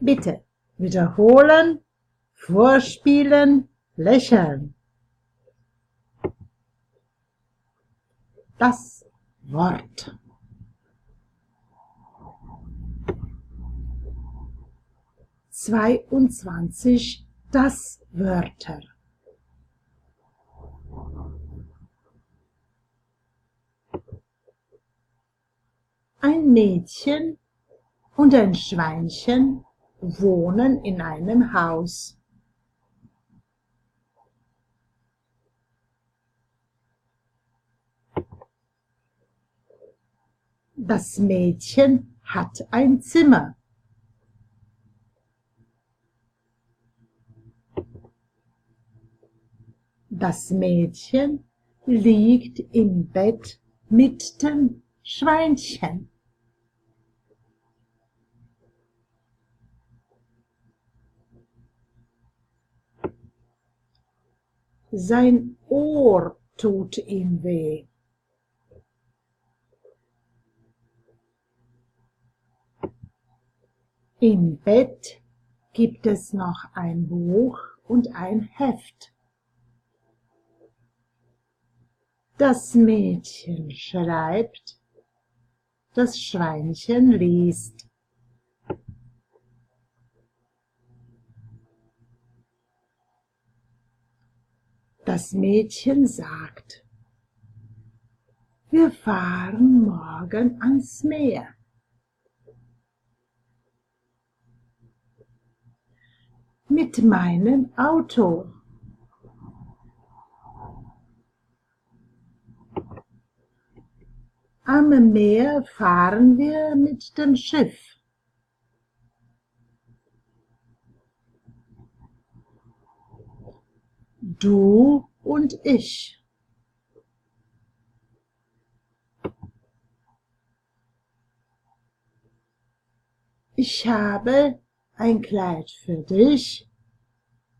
Bitte wiederholen, vorspielen, lächeln. Das Wort. Zweiundzwanzig. Das Wörter. Ein Mädchen und ein Schweinchen wohnen in einem Haus. Das Mädchen hat ein Zimmer. Das Mädchen liegt im Bett mit dem Schweinchen. Sein Ohr tut ihm weh. Im Bett gibt es noch ein Buch und ein Heft. Das Mädchen schreibt, das Schweinchen liest. Das Mädchen sagt: Wir fahren morgen ans Meer. Mit meinem Auto. Am Meer fahren wir mit dem Schiff. Du und ich. Ich habe ein Kleid für dich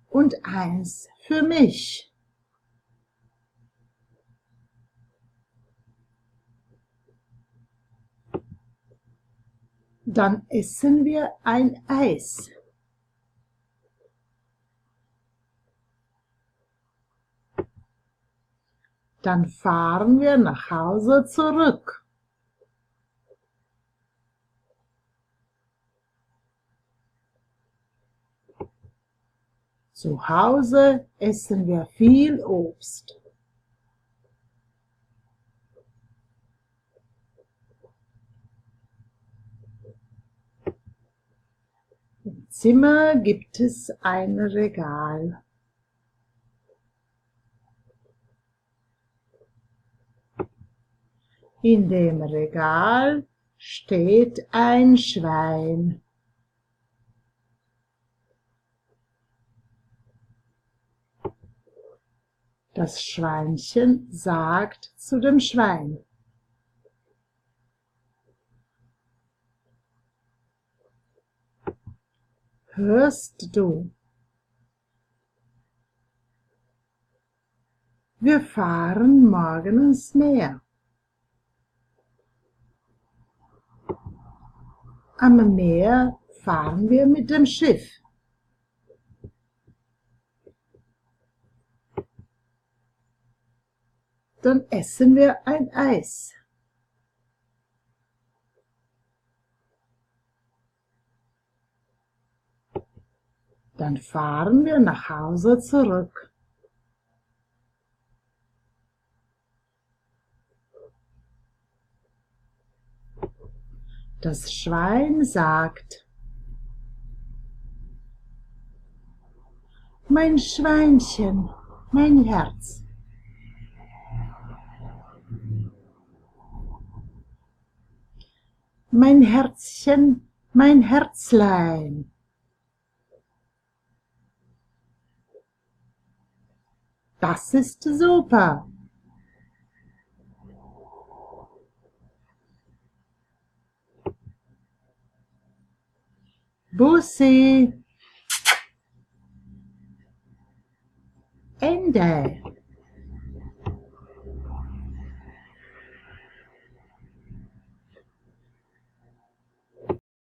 und eins für mich. Dann essen wir ein Eis. Dann fahren wir nach Hause zurück. Zu Hause essen wir viel Obst. Im Zimmer gibt es ein Regal. In dem Regal steht ein Schwein. Das Schweinchen sagt zu dem Schwein: Hörst du? Wir fahren morgen ans Meer. Am Meer fahren wir mit dem Schiff. Dann essen wir ein Eis. Dann fahren wir nach Hause zurück. Das Schwein sagt: Mein Schweinchen, mein Herz. Mein Herzchen, mein Herzlein. Das ist super. Bussi. Ende.